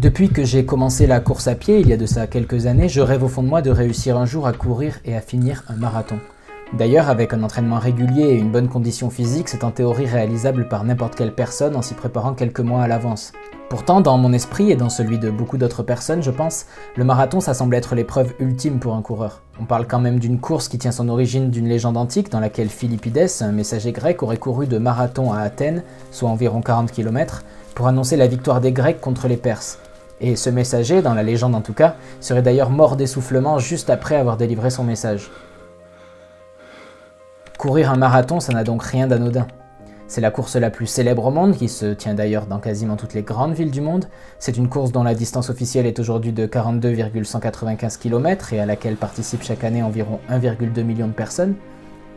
Depuis que j'ai commencé la course à pied, il y a de ça quelques années, je rêve au fond de moi de réussir un jour à courir et à finir un marathon. D'ailleurs, avec un entraînement régulier et une bonne condition physique, c'est en théorie réalisable par n'importe quelle personne en s'y préparant quelques mois à l'avance. Pourtant, dans mon esprit et dans celui de beaucoup d'autres personnes, je pense, le marathon ça semble être l'épreuve ultime pour un coureur. On parle quand même d'une course qui tient son origine d'une légende antique dans laquelle Philippides, un messager grec, aurait couru de Marathon à Athènes, soit environ 40 km, pour annoncer la victoire des Grecs contre les Perses. Et ce messager, dans la légende en tout cas, serait d'ailleurs mort d'essoufflement juste après avoir délivré son message. Courir un marathon, ça n'a donc rien d'anodin. C'est la course la plus célèbre au monde, qui se tient d'ailleurs dans quasiment toutes les grandes villes du monde. C'est une course dont la distance officielle est aujourd'hui de 42,195 km et à laquelle participent chaque année environ 1,2 million de personnes.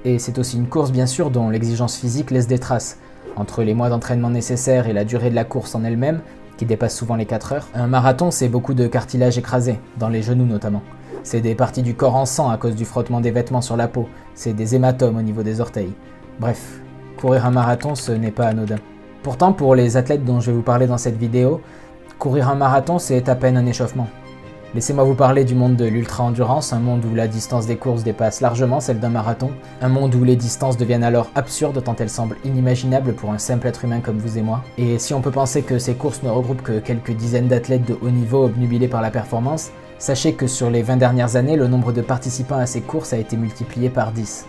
Et c'est aussi une course bien sûr dont l'exigence physique laisse des traces. Entre les mois d'entraînement nécessaires et la durée de la course en elle-même, qui dépasse souvent les 4 heures, un marathon c'est beaucoup de cartilage écrasé, dans les genoux notamment. C'est des parties du corps en sang à cause du frottement des vêtements sur la peau, c'est des hématomes au niveau des orteils. Bref, courir un marathon ce n'est pas anodin. Pourtant pour les athlètes dont je vais vous parler dans cette vidéo, courir un marathon c'est à peine un échauffement. Laissez-moi vous parler du monde de l'ultra-endurance, un monde où la distance des courses dépasse largement celle d'un marathon, un monde où les distances deviennent alors absurdes tant elles semblent inimaginables pour un simple être humain comme vous et moi. Et si on peut penser que ces courses ne regroupent que quelques dizaines d'athlètes de haut niveau obnubilés par la performance, sachez que sur les 20 dernières années, le nombre de participants à ces courses a été multiplié par 10.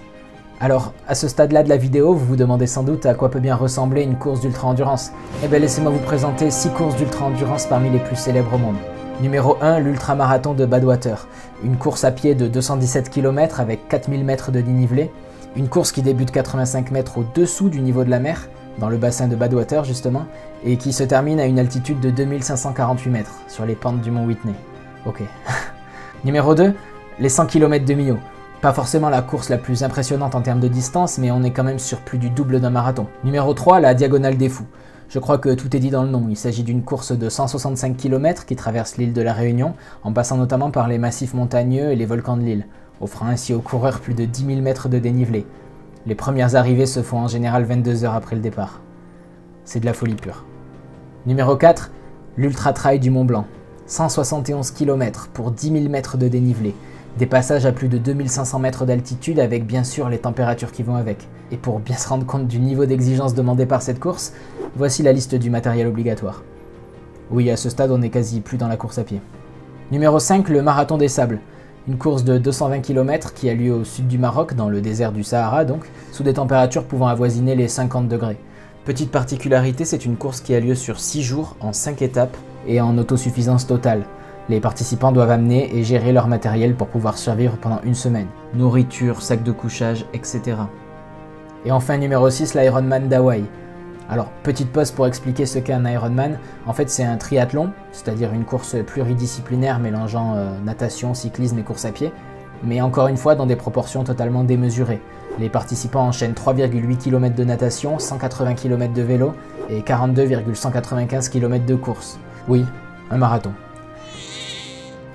Alors, à ce stade-là de la vidéo, vous vous demandez sans doute à quoi peut bien ressembler une course d'ultra-endurance. Eh bien laissez-moi vous présenter 6 courses d'ultra-endurance parmi les plus célèbres au monde. Numéro 1, l'ultramarathon de Badwater, une course à pied de 217 km avec 4000 mètres de dénivelé, une course qui débute 85 mètres au-dessous du niveau de la mer, dans le bassin de Badwater justement, et qui se termine à une altitude de 2548 mètres, sur les pentes du mont Whitney. Ok. Numéro 2, les 100 km de Millau. Pas forcément la course la plus impressionnante en termes de distance, mais on est quand même sur plus du double d'un marathon. Numéro 3, la Diagonale des Fous. Je crois que tout est dit dans le nom, il s'agit d'une course de 165 km qui traverse l'île de la Réunion, en passant notamment par les massifs montagneux et les volcans de l'île, offrant ainsi aux coureurs plus de 10 000 mètres de dénivelé. Les premières arrivées se font en général 22 heures après le départ. C'est de la folie pure. Numéro 4, l'Ultra Trail du Mont Blanc. 171 km pour 10 000 mètres de dénivelé. Des passages à plus de 2500 mètres d'altitude avec bien sûr les températures qui vont avec. Et pour bien se rendre compte du niveau d'exigence demandé par cette course, voici la liste du matériel obligatoire. Oui, à ce stade, on est quasi plus dans la course à pied. Numéro 5, le Marathon des Sables. Une course de 220 km qui a lieu au sud du Maroc, dans le désert du Sahara donc, sous des températures pouvant avoisiner les 50 degrés. Petite particularité, c'est une course qui a lieu sur 6 jours, en 5 étapes, et en autosuffisance totale. Les participants doivent amener et gérer leur matériel pour pouvoir survivre pendant une semaine. Nourriture, sac de couchage, etc. Et enfin numéro 6, l'Ironman d'Hawaï. Alors, petite pause pour expliquer ce qu'est un Ironman. En fait, c'est un triathlon, c'est-à-dire une course pluridisciplinaire mélangeant natation, cyclisme et course à pied, mais encore une fois dans des proportions totalement démesurées. Les participants enchaînent 3,8 km de natation, 180 km de vélo et 42,195 km de course. Oui, un marathon.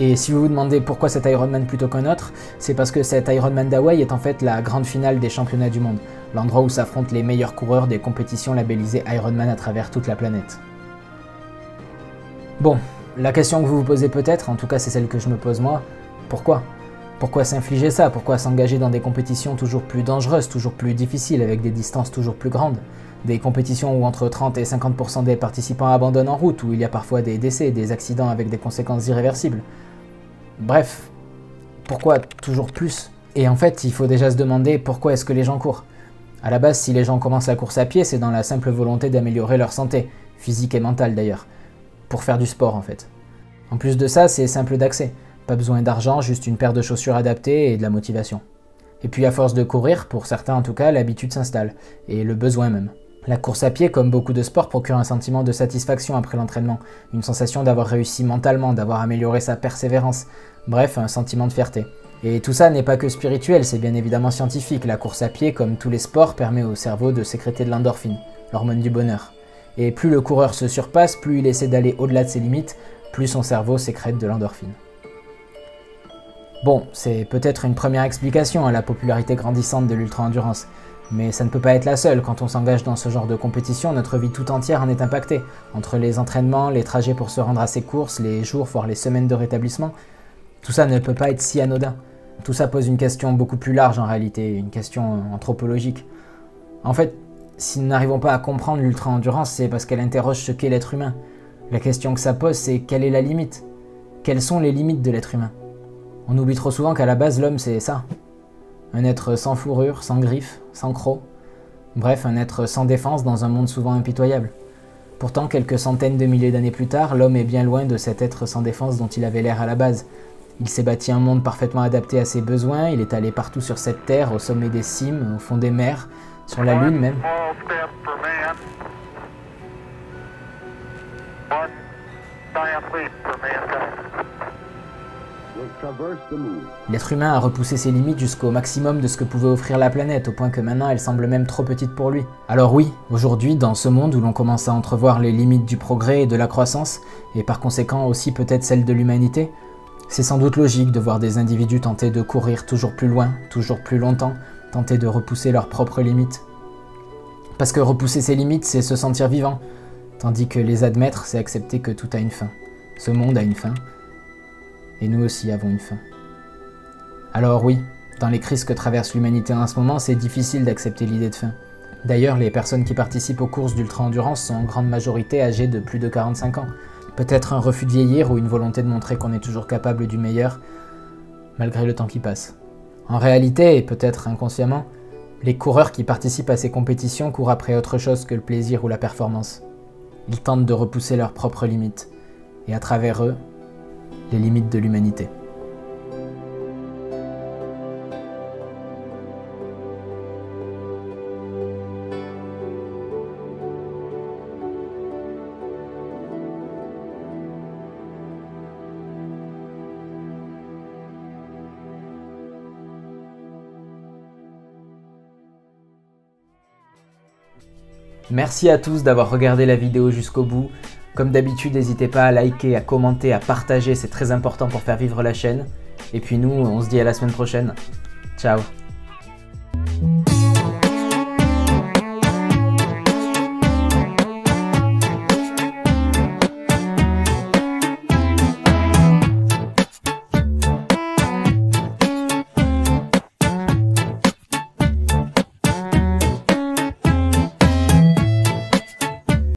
Et si vous vous demandez pourquoi cet Ironman plutôt qu'un autre, c'est parce que cet Ironman d'Hawaï est en fait la grande finale des championnats du monde, l'endroit où s'affrontent les meilleurs coureurs des compétitions labellisées Ironman à travers toute la planète. Bon, la question que vous vous posez peut-être, en tout cas c'est celle que je me pose moi, pourquoi ? Pourquoi s'infliger ça ? Pourquoi s'engager dans des compétitions toujours plus dangereuses, toujours plus difficiles, avec des distances toujours plus grandes ? Des compétitions où entre 30 et 50% des participants abandonnent en route, où il y a parfois des décès, des accidents avec des conséquences irréversibles. Bref, pourquoi toujours plus ? Et en fait, il faut déjà se demander pourquoi est-ce que les gens courent. À la base, si les gens commencent la course à pied, c'est dans la simple volonté d'améliorer leur santé, physique et mentale d'ailleurs, pour faire du sport en fait. En plus de ça, c'est simple d'accès, pas besoin d'argent, juste une paire de chaussures adaptées et de la motivation. Et puis à force de courir, pour certains en tout cas, l'habitude s'installe, et le besoin même. La course à pied, comme beaucoup de sports, procure un sentiment de satisfaction après l'entraînement, une sensation d'avoir réussi mentalement, d'avoir amélioré sa persévérance, bref, un sentiment de fierté. Et tout ça n'est pas que spirituel, c'est bien évidemment scientifique. La course à pied, comme tous les sports, permet au cerveau de sécréter de l'endorphine, l'hormone du bonheur. Et plus le coureur se surpasse, plus il essaie d'aller au-delà de ses limites, plus son cerveau sécrète de l'endorphine. Bon, c'est peut-être une première explication à la popularité grandissante de l'ultra-endurance. Mais ça ne peut pas être la seule. Quand on s'engage dans ce genre de compétition, notre vie tout entière en est impactée. Entre les entraînements, les trajets pour se rendre à ces courses, les jours, voire les semaines de rétablissement, tout ça ne peut pas être si anodin. Tout ça pose une question beaucoup plus large en réalité, une question anthropologique. En fait, si nous n'arrivons pas à comprendre l'ultra-endurance, c'est parce qu'elle interroge ce qu'est l'être humain. La question que ça pose, c'est quelle est la limite? Quelles sont les limites de l'être humain? On oublie trop souvent qu'à la base, l'homme, c'est ça. Un être sans fourrure, sans griffes, sans crocs. Bref, un être sans défense dans un monde souvent impitoyable. Pourtant, quelques centaines de milliers d'années plus tard, l'homme est bien loin de cet être sans défense dont il avait l'air à la base. Il s'est bâti un monde parfaitement adapté à ses besoins, il est allé partout sur cette terre, au sommet des cimes, au fond des mers, sur la lune même. L'être humain a repoussé ses limites jusqu'au maximum de ce que pouvait offrir la planète, au point que maintenant elle semble même trop petite pour lui. Alors oui, aujourd'hui, dans ce monde où l'on commence à entrevoir les limites du progrès et de la croissance, et par conséquent aussi peut-être celles de l'humanité, c'est sans doute logique de voir des individus tenter de courir toujours plus loin, toujours plus longtemps, tenter de repousser leurs propres limites. Parce que repousser ses limites, c'est se sentir vivant, tandis que les admettre, c'est accepter que tout a une fin. Ce monde a une fin, et nous aussi avons une fin. Alors oui, dans les crises que traverse l'humanité en ce moment, c'est difficile d'accepter l'idée de fin. D'ailleurs, les personnes qui participent aux courses d'ultra-endurance sont en grande majorité âgées de plus de 45 ans. Peut-être un refus de vieillir ou une volonté de montrer qu'on est toujours capable du meilleur, malgré le temps qui passe. En réalité, et peut-être inconsciemment, les coureurs qui participent à ces compétitions courent après autre chose que le plaisir ou la performance. Ils tentent de repousser leurs propres limites, et à travers eux, les limites de l'humanité. Merci à tous d'avoir regardé la vidéo jusqu'au bout. Comme d'habitude, n'hésitez pas à liker, à commenter, à partager, c'est très important pour faire vivre la chaîne. Et puis nous, on se dit à la semaine prochaine. Ciao!